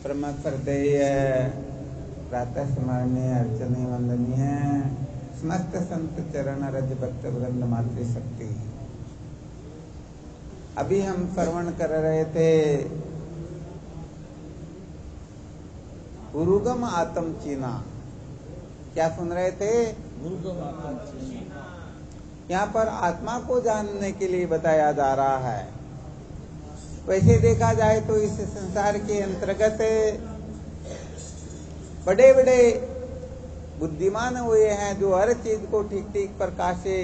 परम श्रद्धेय प्रातः स्मरणीय अर्चनीय वंदनीय समस्त संत चरण रज भक्त वृंद मातृ शक्ति। अभी हम श्रवण कर रहे थे गुरुगम आत्म चीना। क्या सुन रहे थे? गुरुगम आत्म चीना। यहाँ पर आत्मा को जानने के लिए बताया जा रहा है। वैसे देखा जाए तो इस संसार के अंतर्गत बड़े बड़े बुद्धिमान हुए हैं जो हर चीज को ठीक ठीक प्रकाश से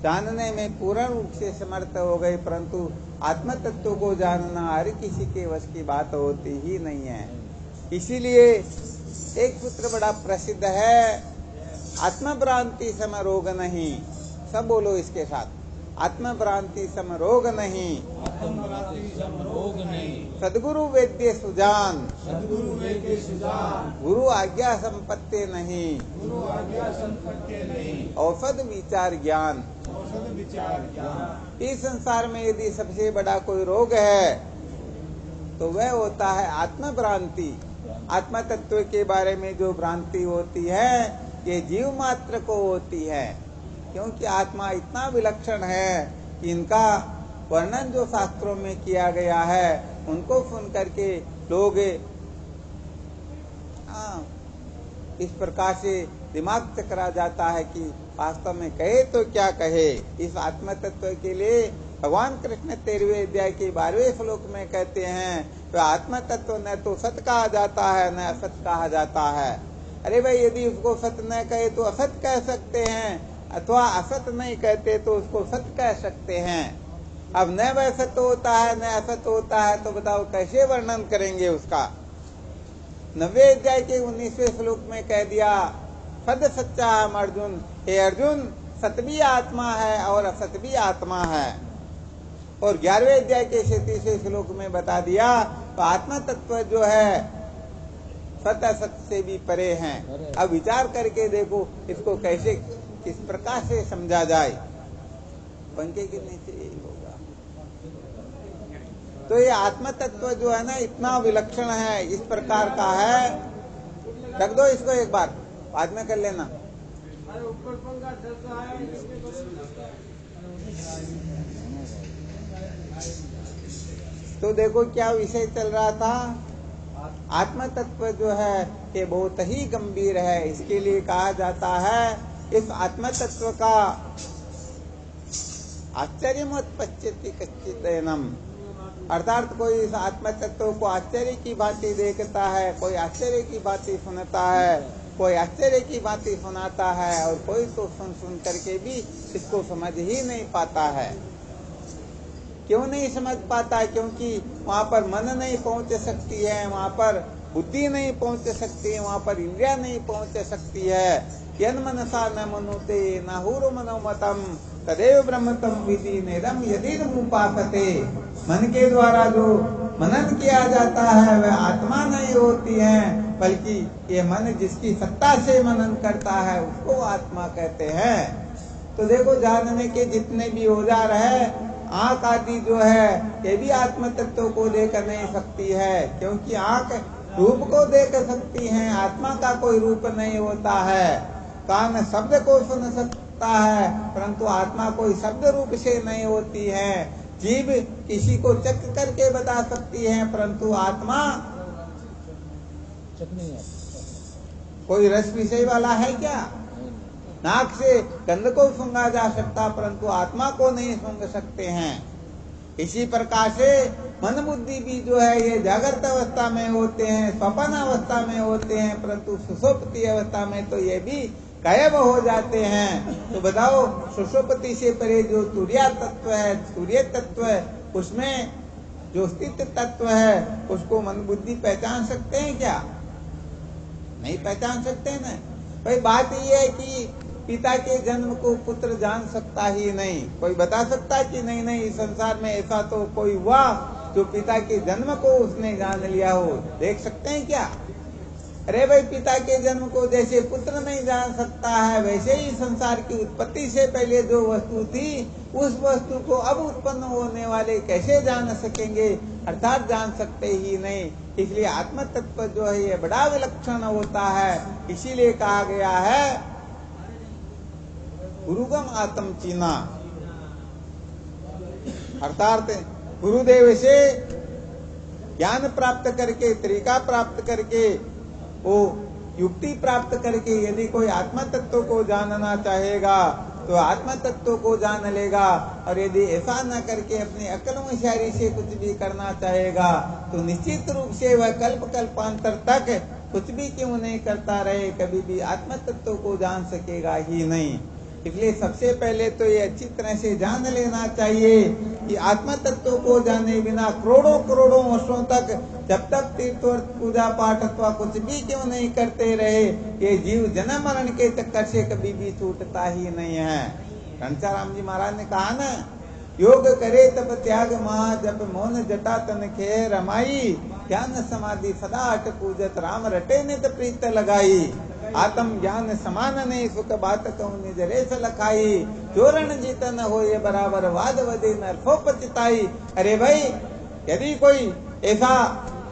जानने में पूर्ण रूप से समर्थ हो गए, परंतु आत्म तत्व को जानना हर किसी के वश की बात होती ही नहीं है। इसीलिए एक सूत्र बड़ा प्रसिद्ध है, आत्मभ्रांति सम रोग नहीं। सब बोलो इसके साथ, आत्मभ्रांति सम रोग नहीं, आत्मभ्रांति सम रोग नहीं। सदगुरु वेद्य सुजान, सद्गुरु वेद्य सुजान। गुरु आज्ञा संपत्ति नहीं, गुरु आज्ञा संपत्ति नहीं। औषध विचार ज्ञान। औषध विचार ज्ञान। इस संसार में यदि सबसे बड़ा कोई रोग है तो वह होता है आत्मभ्रांति। आत्म तत्व के बारे में जो भ्रांति होती है ये जीव मात्र को होती है, क्योंकि आत्मा इतना विलक्षण है कि इनका वर्णन जो शास्त्रों में किया गया है उनको सुन करके लोग इस प्रकार से दिमाग चकरा जाता है कि वास्तव में कहे तो क्या कहे। इस आत्म तत्व के लिए भगवान कृष्ण 13वें अध्याय के 12वें श्लोक में कहते हैं तो आत्म तत्व न तो सत कहा जाता है न असत कहा जाता है। अरे भाई, यदि उसको सत न कहे तो असत कह सकते हैं, अथवा असत नहीं कहते तो उसको सत कह सकते हैं। अब न वह सत होता है न असत होता है तो बताओ कैसे वर्णन करेंगे उसका। 9वें अध्याय के 19वें श्लोक में कह दिया, सद सच्चा हम अर्जुन, हे अर्जुन सत भी आत्मा है और असत भी आत्मा है। और 11वें अध्याय के 37वें श्लोक में बता दिया तो आत्मा तत्व जो है सत असत से भी परे हैं। अब विचार करके देखो इसको कैसे किस प्रकार से समझा जाए। पंखे के नीचे यही होगा। तो ये आत्म तत्व जो है ना इतना विलक्षण है, इस प्रकार का है। रख दो इसको एक बार, बाद में कर लेना। तो देखो क्या विषय चल रहा था। आत्म तत्व जो है ये बहुत ही गंभीर है। इसके लिए कहा जाता है इस आत्म तत्व का आश्चर्यमोत्पश्यति कच्चिदेनम, अर्थात कोई इस आत्म तत्व को आश्चर्य की भांति देखता है, कोई आश्चर्य की भांति सुनता है, कोई आश्चर्य की भांति सुनाता है, और कोई तो सुन सुन करके भी इसको समझ ही नहीं पाता है। क्यों नहीं समझ पाता? क्योंकि वहाँ पर मन नहीं पहुँच सकती है, वहाँ पर बुद्धि नहीं पहुँच सकती है, वहाँ पर इंद्रिया नहीं पहुँच सकती है। यन मनसा न मनुते नाहुर मनोमतम तदेव ब्रह्मतम विधि नेदम यदि उपासते। मन के द्वारा जो मनन किया जाता है वह आत्मा नहीं होती है, बल्कि ये मन जिसकी सत्ता से मनन करता है उसको आत्मा कहते हैं। तो देखो, जानने के जितने भी औजार है, आंख आदि जो है ये भी आत्म तत्व को देख नहीं सकती है, क्योंकि आंख रूप को देख सकती है, आत्मा का कोई रूप नहीं होता है। कान शब्द को सुन सकता है, परंतु आत्मा कोई शब्द रूप से नहीं होती है। जीभ किसी को चख करके बता सकती है, परंतु आत्मा कोई रस विषय वाला है क्या? नाक से गंध को सूंघा जा सकता, परंतु आत्मा को नहीं सूंघ सकते हैं। इसी प्रकार से मन बुद्धि भी जो है ये जागृत अवस्था में होते हैं, स्वप्न अवस्था में होते हैं, परंतु सुषुप्ति अवस्था में तो ये भी गायब हो जाते हैं। तो बताओ, सुषुप्ति से परे जो तुर्या तत्व है, सूर्य तत्व है, उसमें जो स्थित तत्व है उसको मन बुद्धि पहचान सकते हैं क्या? नहीं पहचान सकते ना। भाई बात ये है कि पिता के जन्म को पुत्र जान सकता ही नहीं। कोई बता सकता है कि नहीं नहीं इस संसार में ऐसा तो कोई हुआ जो पिता के जन्म को उसने जान लिया हो? देख सकते हैं क्या? अरे भाई, पिता के जन्म को जैसे पुत्र नहीं जान सकता है, वैसे ही संसार की उत्पत्ति से पहले जो वस्तु थी उस वस्तु को अब उत्पन्न होने वाले कैसे जान सकेंगे, अर्थात जान सकते ही नहीं। इसलिए आत्म तत्व जो है ये बड़ा विलक्षण होता है। इसीलिए कहा गया है गुरुगम आत्म चीना, अर्थात गुरुदेव से ज्ञान प्राप्त करके, तरीका प्राप्त करके, वो युक्ति प्राप्त करके यदि कोई आत्म तत्व को जानना चाहेगा तो आत्म तत्व को जान लेगा, और यदि ऐसा न करके अपनी अकल होशियारी से कुछ भी करना चाहेगा तो निश्चित रूप से वह कल्प कल्पांतर तक कुछ भी क्यों नहीं करता रहे, कभी भी आत्म तत्व को जान सकेगा ही नहीं। इसलिए सबसे पहले तो ये अच्छी तरह से जान लेना चाहिए कि आत्म तत्व को जाने बिना करोड़ों करोड़ों वर्षों तक जब तक तीर्थ पूजा पाठ अथवा कुछ भी क्यों नहीं करते रहे, ये जीव जन्म मरण के चक्कर से कभी भी छूटता ही नहीं है। घनश्याम जी महाराज ने कहा ना, योग करे तब त्याग महा जप मौन जटा तन खे रमाई, ज्ञान समाधि सदा अट पूजत राम रटे नित प्रीत लगाई, आत्म ज्ञान समान नहीं सुख बात कहूँ निज रेस लखाई, चोरण जीत न हो ये बराबर वाद वदे न खो पचिताई। अरे भाई, यदि कोई ऐसा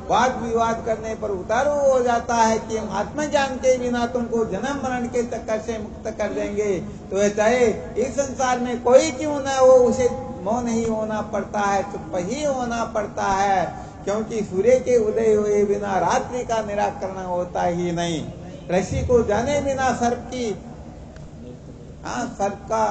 वाद विवाद करने पर उतारू हो जाता है कि हम आत्मज्ञान के बिना तुमको जन्म मरण के चक्कर से मुक्त कर देंगे, तो चाहे इस संसार में कोई क्यों न हो उसे मौन ही होना पड़ता है, चुप ही होना पड़ता है, क्योंकि सूर्य के उदय हुए बिना रात्रि का निराकरण होता ही नहीं। ऋषि को जाने बिना सर्प का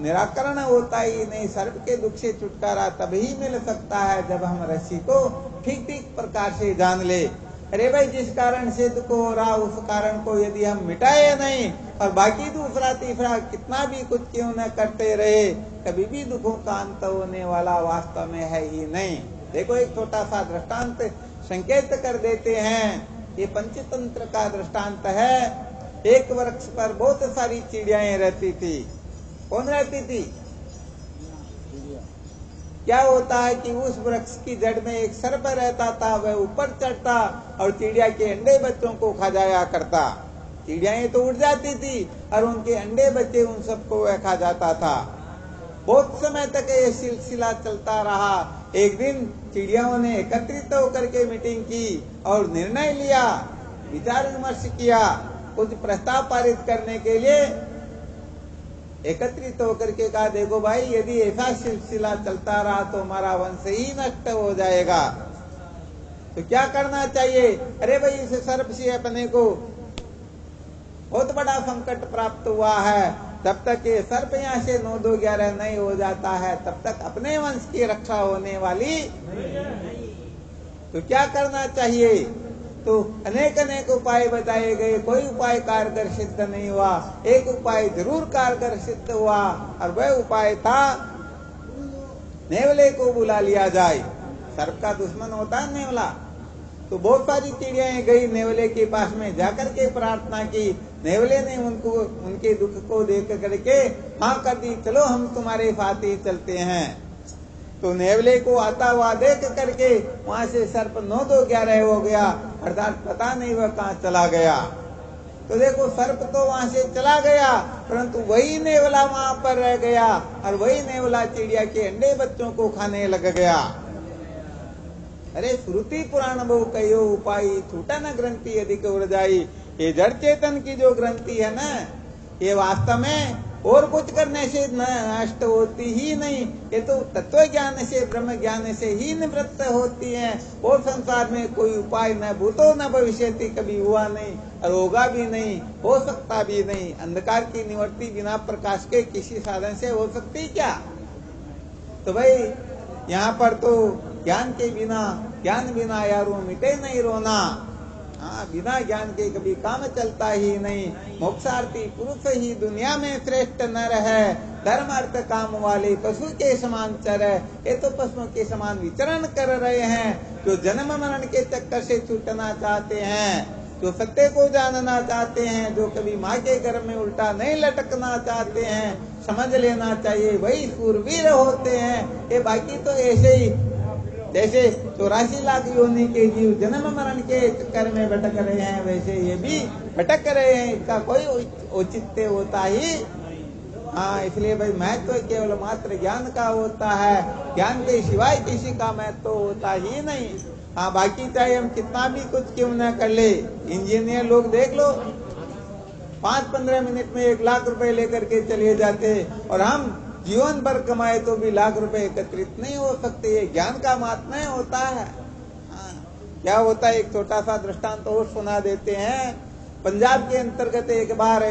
निराकरण होता ही नहीं। सर्प के दुख से छुटकारा तभी मिल सकता है जब हम ऋषि को ठीक ठीक प्रकार से जान ले। अरे भाई, जिस कारण से दुख हो रहा उस कारण को यदि हम मिटाए नहीं और बाकी दूसरा तीसरा कितना भी कुछ क्यों न करते रहे, कभी भी दुखों का अंत होने वाला वास्तव में है ही नहीं। देखो, एक छोटा सा दृष्टांत संकेत कर देते हैं। ये पंचतंत्र का दृष्टांत है। एक वृक्ष पर बहुत सारी चिड़ियाएं रहती थी। कौन रहती थी? क्या होता है कि उस वृक्ष की जड़ में एक सर्प रहता था, वह ऊपर चढ़ता और चिड़िया के अंडे बच्चों को खा जाया करता। चिड़ियाएं तो उड़ जाती थी और उनके अंडे बच्चे उन सबको वह खा जाता था। बहुत समय तक ये सिलसिला चलता रहा। एक दिन चिड़ियाओं ने एकत्रित होकर के मीटिंग की और निर्णय लिया, विचार विमर्श किया, कुछ प्रस्ताव पारित करने के लिए एकत्रित होकर के कहा, देखो भाई, यदि ऐसा सिलसिला चलता रहा तो हमारा वंश ही नष्ट हो जाएगा, तो क्या करना चाहिए? अरे भाई, इस सर्प से अपने को बहुत बड़ा संकट प्राप्त हुआ है। तब तक ये सर्प यहाँ से 9-2-11 नहीं हो जाता है, तब तक अपने वंश की रक्षा होने वाली। तो क्या करना चाहिए? तो अनेक अनेक उपाय बताए गए, कोई उपाय कारगर सिद्ध नहीं हुआ। एक उपाय जरूर कारगर सिद्ध हुआ और वह उपाय था, नेवले को बुला लिया जाए। सर्प का दुश्मन होता है नेवला। तो बहुत सारी चिड़ियाएं गई नेवले के पास में, जाकर के प्रार्थना की। नेवले ने उनको उनके दुख को देख करके हाँ कर दी, चलो हम तुम्हारे साथ ही चलते हैं। तो नेवले को आता हुआ देख करके वहां से सर्प 9-2-11 हो गया, अर्थात पता नहीं वह कहाँ चला गया। तो देखो, सर्प तो वहां से चला गया, परंतु वही नेवला वहां पर रह गया और वही नेवला चिड़िया के अंडे बच्चों को खाने लग गया। अरे, श्रुति पुराण बहु कहो उपाय, छूटा न ग्रंथि अधिक उड़ जाई। ये जड़ चेतन की जो ग्रंथि है ना, ये वास्तव में और कुछ करने से नष्ट होती ही नहीं। ये तो तत्व ज्ञान से, ब्रह्म ज्ञान से ही निवृत्त होती है। और संसार में कोई उपाय न भूतो न भविष्यति कभी हुआ नहीं और होगा भी नहीं, हो सकता भी नहीं। अंधकार की निवृत्ति बिना प्रकाश के किसी साधन से हो सकती क्या? तो भाई, यहाँ पर तो ज्ञान के बिना, ज्ञान बिना यारो मिटे नहीं रोना। हाँ, बिना ज्ञान के कभी काम चलता ही नहीं। मोक्षार्थी पुरुष ही दुनिया में श्रेष्ठ नर है, धर्म अर्थ काम वाले पशु के समान चर है। ये तो पशुओं के समान विचरण कर रहे हैं, जो जन्म मरण के चक्कर से छूटना चाहते हैं, जो सत्य को जानना चाहते हैं, जो कभी माँ के गर्भ में उल्टा नहीं लटकना चाहते हैं। समझ लेना चाहिए, वही सूरवीर होते हैं। ये बाकी तो ऐसे ही जैसे 84 लाख योनि के जीव जन्म मरण के चक्कर में भटक रहे हैं, वैसे ये भी भटक रहे हैं, इसका कोई औचित्य होता ही। हाँ, इसलिए भाई महत्व तो केवल मात्र ज्ञान का होता है, ज्ञान के सिवाय किसी का महत्व तो होता ही नहीं। हाँ, बाकी चाहे हम कितना भी कुछ क्यों न कर ले, इंजीनियर लोग देख लो 5-15 मिनट में 1 लाख रुपए लेकर के चले जाते, और हम जीवन भर कमाए तो भी लाख रुपए एकत्रित नहीं हो सकते। ये ज्ञान का महात्म्य होता है। हाँ, क्या होता है, एक छोटा सा दृष्टांत तो सुना देते हैं। पंजाब के अंतर्गत एक बार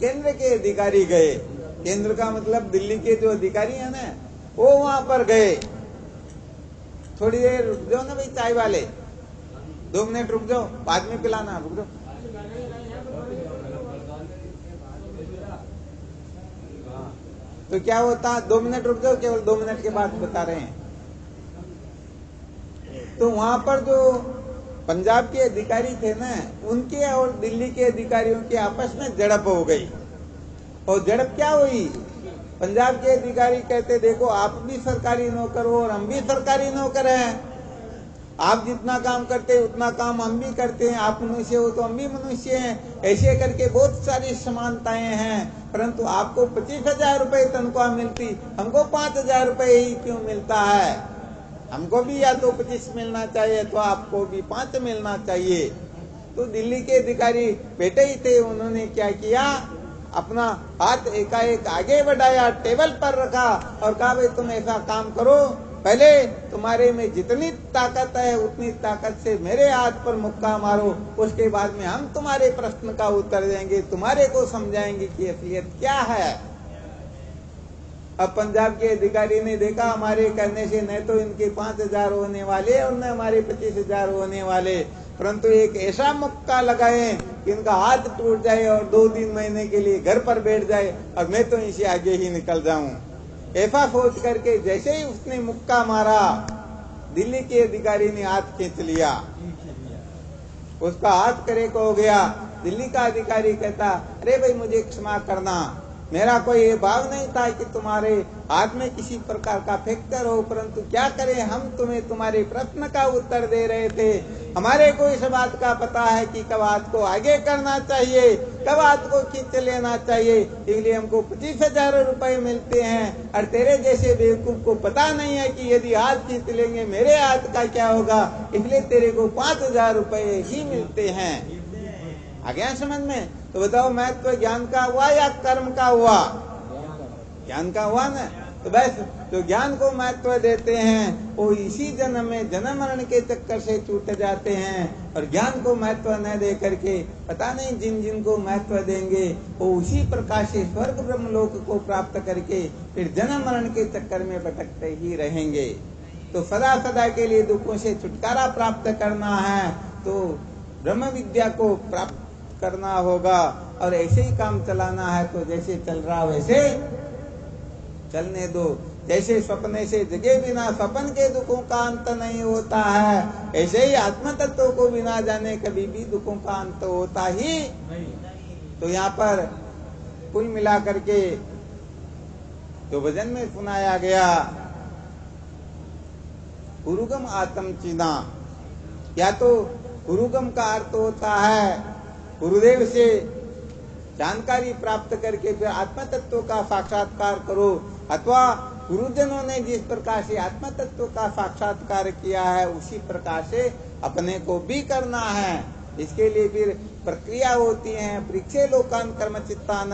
केंद्र के अधिकारी गए, केंद्र का मतलब दिल्ली के जो अधिकारी है ना, वो वहां पर गए। थोड़ी देर रुक जाओ ना भाई, चाय वाले 2 मिनट रुक जाओ, बाद में पिलाना, रुक जाओ। तो क्या होता, 2 मिनट रुक जाओ, केवल 2 मिनट के बाद बता रहे हैं। तो वहां पर जो पंजाब के अधिकारी थे ना, उनके और दिल्ली के अधिकारियों के आपस में झड़प हो गई। और झड़प क्या हुई, पंजाब के अधिकारी कहते देखो आप भी सरकारी नौकर हो और हम भी सरकारी नौकर हैं, आप जितना काम करते हैं उतना काम हम भी करते हैं, आप मनुष्य हो तो हम भी मनुष्य हैं, ऐसे करके बहुत सारी समानताएं हैं, परंतु आपको 25,000 रुपए तनख्वाह मिलती, हमको 5,000 रुपए ही क्यों मिलता है? हमको भी या तो 25 मिलना चाहिए तो आपको भी 5 मिलना चाहिए। तो दिल्ली के अधिकारी बैठे ही थे, उन्होंने क्या किया, अपना हाथ एकाएक आगे बढ़ाया, टेबल पर रखा और कहा भाई तुम ऐसा काम करो, पहले तुम्हारे में जितनी ताकत है उतनी ताकत से मेरे हाथ पर मुक्का मारो, उसके बाद में हम तुम्हारे प्रश्न का उत्तर देंगे, तुम्हारे को समझाएंगे कि असलियत क्या है। अब पंजाब के अधिकारी ने देखा हमारे करने से न तो इनके 5,000 होने वाले और न हमारे 25,000 होने वाले, परंतु एक ऐसा मुक्का लगाए कि इनका हाथ टूट जाए और 2-3 महीने के लिए घर पर बैठ जाए और मैं तो इनसे आगे ही निकल जाऊं। ऐसा सोच करके जैसे ही उसने मुक्का मारा, दिल्ली के अधिकारी ने हाथ खींच लिया, उसका हाथ करे को हो गया। दिल्ली का अधिकारी कहता अरे भाई मुझे क्षमा करना, मेरा कोई ये भाव नहीं था कि तुम्हारे हाथ में किसी प्रकार का फ्रैक्चर हो, परंतु क्या करें, हम तुम्हें तुम्हारे प्रश्न का उत्तर दे रहे थे, हमारे को इस बात का पता है कि कब हाथ को आगे करना चाहिए, कब हाथ को खींच लेना चाहिए, इसलिए हमको 25,000 रुपए मिलते हैं, और तेरे जैसे बेवकूफ को पता नहीं है कि यदि हाथ खींच लेंगे मेरे हाथ का क्या होगा, इसलिए तेरे को 5,000 रुपए ही मिलते हैं। आ गया समझ में? तो बताओ महत्व ज्ञान का हुआ या कर्म का हुआ? ज्ञान का हुआ ना। तो बस जो ज्ञान को महत्व देते हैं वो इसी जन्म में जन्म मरण के चक्कर से छूट जाते हैं, और ज्ञान को महत्व न दे करके पता नहीं जिन जिन को महत्व देंगे वो उसी प्रकार से स्वर्ग ब्रह्म लोक को प्राप्त करके फिर जन्म मरण के चक्कर में भटकते ही रहेंगे। तो सदा सदा के लिए दुखों से छुटकारा प्राप्त करना है तो ब्रह्म विद्या को प्राप्त करना होगा, और ऐसे ही काम चलाना है तो जैसे चल रहा वैसे चलने दो। जैसे सपने से जगे बिना सपन के दुखों का अंत नहीं होता है, ऐसे ही आत्म तत्व को बिना जाने कभी भी दुखों का अंत होता ही नहीं। तो यहाँ पर कुल मिला करके जो भजन में सुनाया गया, गुरुगम आत्म चिना, या तो गुरुगम का अर्थ होता है गुरुदेव से जानकारी प्राप्त करके फिर आत्म तत्व का साक्षात्कार करो, अथवा गुरुजनों ने जिस प्रकार से आत्म तत्व का साक्षात्कार किया है उसी प्रकार से अपने को भी करना है। इसके लिए फिर प्रक्रिया होती है, परीक्षे लोकान कर्म चित्तान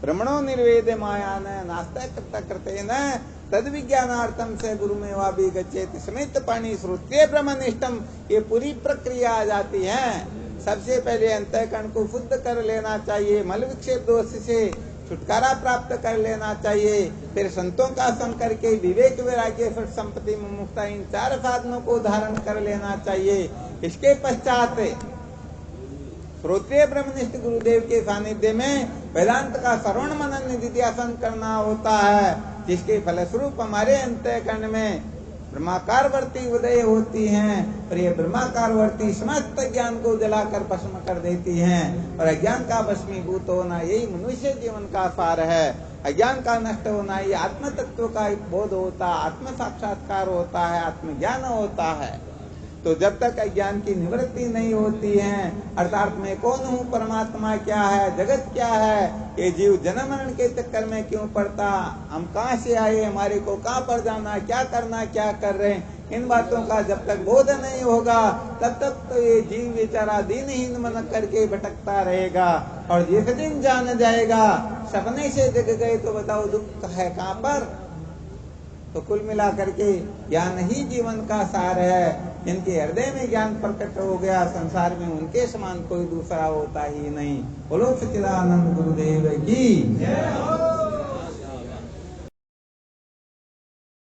ब्रह्मणो निर्वेद मायान नास्ता करता करते न तद विज्ञानार्थम से गुरु में वाभी गच्छेत समित पाणी श्रुत्य ब्रह्मनिष्ठम। ये पूरी प्रक्रिया आ जाती है। सबसे पहले अंतःकरण को शुद्ध कर लेना चाहिए, मल विक्षेप दोष से छुटकारा प्राप्त कर लेना चाहिए, फिर संतों का संग करके विवेक वैराग्य फिर संपत्ति मुक्ता इन 4 साधनों को धारण कर लेना चाहिए। इसके पश्चात श्रोत्रिय ब्रह्मनिष्ठ गुरुदेव के सानिध्य में वेदांत का श्रवण मनन निधिध्यासन करना होता है, जिसके फलस्वरूप हमारे अंतःकरण में ब्रह्माकारवर्ती उदय होती हैं, और ये ब्रह्माकारवर्ती समस्त ज्ञान को जलाकर भस्म कर देती हैं, और अज्ञान का भस्मीभूत होना यही मनुष्य जीवन का सार है। अज्ञान का नष्ट होना, ये आत्म तत्व का एक बोध होता, आत्म साक्षात्कार होता है, आत्मज्ञान होता है। तो जब तक अज्ञान की निवृत्ति नहीं होती है, अर्थात मैं कौन हूँ, परमात्मा क्या है, जगत क्या है, ये जीव जन्म मरण के चक्कर में क्यों पड़ता, हम कहाँ से आए, हमारे को कहाँ पर जाना, क्या करना, क्या कर रहे हैं, इन बातों का जब तक बोध नहीं होगा तब तक तो ये जीव बेचारा दीनहीन मन करके भटकता रहेगा। और जिस दिन जान जाएगा सपने से दिख गए तो बताओ दुख है कहाँ पर। तो कुल मिला करके ज्ञान ही जीवन का सार है। इनके हृदय में ज्ञान प्रकट हो गया, संसार में उनके समान कोई दूसरा होता ही नहीं। बोलो सच्चिदानंद गुरुदेव की जय हो।